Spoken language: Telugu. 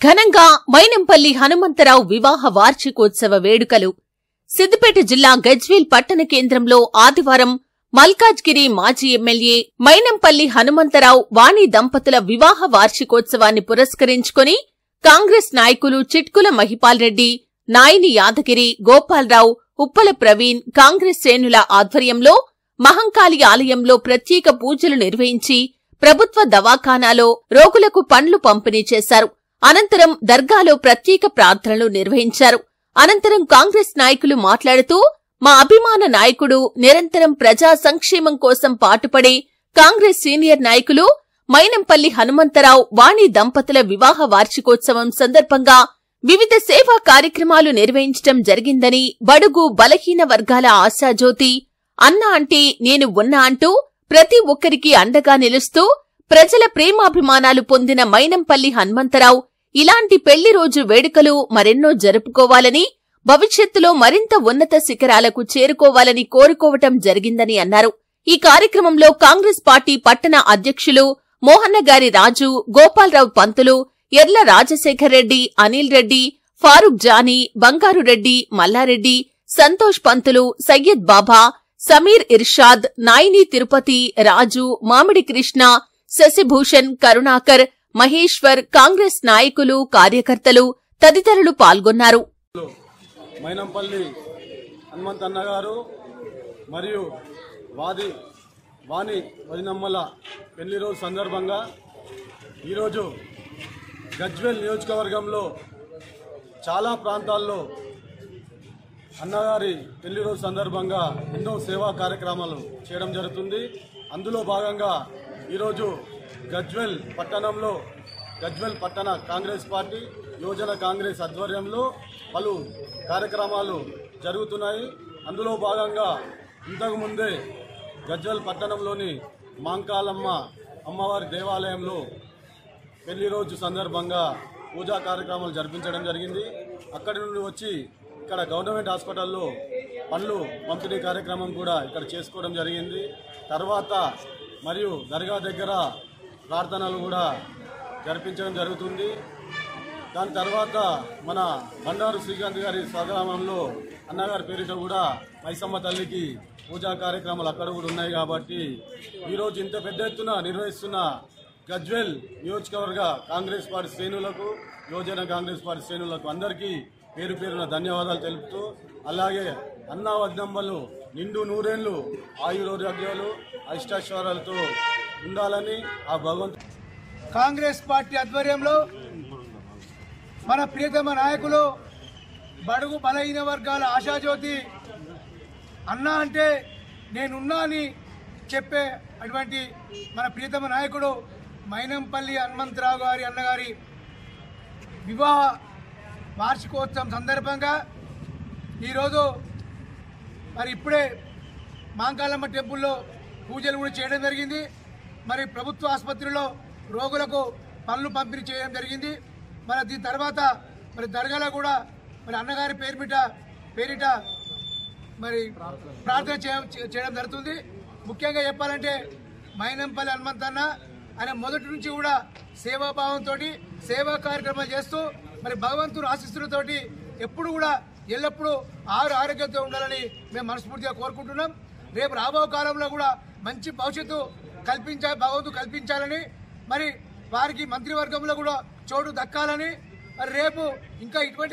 ఘనంగా మైనంపల్లి హనుమంతరావు వివాహ వార్షికోత్సవ వేడుకలు సిద్దిపేట జిల్లా గజ్వేల్ పట్టణ కేంద్రంలో ఆదివారం మల్కాజ్గిరి మాజీ ఎమ్మెల్యే మైనంపల్లి హనుమంతరావు వాణి దంపతుల వివాహ వార్షికోత్సవాన్ని పురస్కరించుకుని కాంగ్రెస్ నాయకులు చిట్కుల మహిపాల్ రెడ్డి, నాయిని యాదగిరి, గోపాలరావు, ఉప్పల ప్రవీణ్ కాంగ్రెస్ శ్రేణుల ఆధ్వర్యంలో మహంకాళి ఆలయంలో ప్రత్యేక పూజలు నిర్వహించి ప్రభుత్వ దవాఖానాలో రోగులకు పండ్లు పంపిణీ చేశారు. అనంతరం దర్గాలో ప్రత్యేక ప్రార్థనలు నిర్వహించారు. అనంతరం కాంగ్రెస్ నాయకులు మాట్లాడుతూ, మా అభిమాన నాయకుడు నిరంతరం ప్రజా సంక్షేమం కోసం పాటుపడే కాంగ్రెస్ సీనియర్ నాయకులు మైనంపల్లి హనుమంతరావు వాణి దంపతుల వివాహ వార్షికోత్సవం సందర్భంగా వివిధ సేవా కార్యక్రమాలు నిర్వహించడం జరిగిందని, బడుగు బలహీన వర్గాల ఆశాజ్యోతి, అన్న అంటే నేను ఉన్నా అంటూ ప్రతి ఒక్కరికి అండగా నిలుస్తూ ప్రజల ప్రేమాభిమానాలు పొందిన మైనంపల్లి హనుమంతరావు ఇలాంటి పెళ్లి రోజు వేడుకలు మరెన్నో జరుపుకోవాలని, భవిష్యత్తులో మరింత ఉన్నత శిఖరాలకు చేరుకోవాలని కోరుకోవటం జరిగిందని అన్నారు. ఈ కార్యక్రమంలో కాంగ్రెస్ పార్టీ పట్టణ అధ్యక్షులు మోహన్నగారి రాజు, గోపాలరావు పంతులు, ఎర్ల రాజశేఖర్ రెడ్డి, అనిల్ రెడ్డి, ఫారూక్ జానీ, బంగారు రెడ్డి, మల్లారెడ్డి, సంతోష్ పంతులు, సయ్యద్ బాబా, సమీర్ ఇర్షాద్, నాయిని తిరుపతి, రాజు, మామిడి కృష్ణ, శశిభూషణ్, కరుణాకర్, మహేశ్వర్, కాంగ్రెస్ నాయకులు, కార్యకర్తలు తదితరులు పాల్గొన్నారు. మైనంపల్లి హనుమంతన్న గారు మరియు వాణి వదినమ్మల పెళ్లి రోజు సందర్భంగా ఈరోజు గజ్వేల్ నియోజకవర్గంలో చాలా ప్రాంతాల్లో అన్నగారి పెళ్లి రోజు సందర్భంగా ఎన్నో సేవా కార్యక్రమాలు చేయడం జరుగుతుంది. అందులో భాగంగా ఈరోజు గజ్వేల్ పట్టణ కాంగ్రెస్ పార్టీ యువజన కాంగ్రెస్ ఆధ్వర్యంలో పలు కార్యక్రమాలు జరుగుతున్నాయి. అందులో భాగంగా ఇంతకుముందే గజ్వేల్ పట్టణంలోని మాంకాలమ్మ అమ్మవారి దేవాలయంలో పెళ్లి రోజు సందర్భంగా పూజా కార్యక్రమాలు జరిపించడం జరిగింది. అక్కడి నుండి వచ్చి ఇక్కడ గవర్నమెంట్ హాస్పిటల్లో పండ్లు పంపిణీ కార్యక్రమం కూడా ఇక్కడ చేసుకోవడం జరిగింది. తర్వాత మరియు దర్గా దగ్గర ప్రార్థనలు కూడా జరిపించడం జరుగుతుంది. దాని తర్వాత మన బండారు శ్రీకాంత్ గారి స్వగ్రామంలో అన్నగారి పేరిట కూడా మైసమ్మ తల్లికి పూజా కార్యక్రమాలు అక్కడ కూడా ఉన్నాయి. కాబట్టి ఈరోజు ఇంత పెద్ద ఎత్తున నిర్వహిస్తున్న గజ్వేల్ నియోజకవర్గ కాంగ్రెస్ పార్టీ శ్రేణులకు, యువజన కాంగ్రెస్ పార్టీ శ్రేణులకు అందరికీ పేరు పేరున ధన్యవాదాలు తెలుపుతూ, అలాగే అన్నా వదినమ్మలు నిండు నూరేళ్లు ఆయురోగ్యాలు అష్టాశ్వరాలతో ఉండాలని ఆ భగవంతు. కాంగ్రెస్ పార్టీ ఆధ్వర్యంలో మన ప్రియతమ నాయకులు, బడుగు బలహీన వర్గాల ఆశాజ్యోతి, అన్న అంటే నేనున్నా అని చెప్పే అటువంటి మన ప్రియతమ నాయకుడు మైనంపల్లి హనుమంతరావు గారి అన్నగారి వివాహ వార్షికోత్సవం సందర్భంగా ఈరోజు మరి ఇప్పుడే మాంకాలమ్మ టెంపుల్లో పూజలు కూడా చేయడం జరిగింది. మరి ప్రభుత్వ ఆసుపత్రిలో రోగులకు పనులు పంపిణీ చేయడం జరిగింది. మరి దీని తర్వాత మరి దర్గాలో కూడా మరి అన్నగారి పేరిట మరి ప్రార్థన చేయడం జరుగుతుంది. ముఖ్యంగా చెప్పాలంటే మైనంపల్లి హనుమంతన్న ఆయన మొదటి నుంచి కూడా సేవాభావంతో సేవా కార్యక్రమాలు చేస్తూ మరి భగవంతుని ఆశీస్సులతోటి ఎప్పుడు కూడా ఎల్లప్పుడూ ఆరోగ్యంతో ఉండాలని మేము మనస్ఫూర్తిగా కోరుకుంటున్నాం. రేపు రాబో కాలంలో కూడా మంచి భవిష్యత్తు భగవంతుడు కల్పించాలని, మరి వారికి మంత్రివర్గంలో కూడా చోటు దక్కాలని, మరి రేపు ఇంకా ఇటువంటి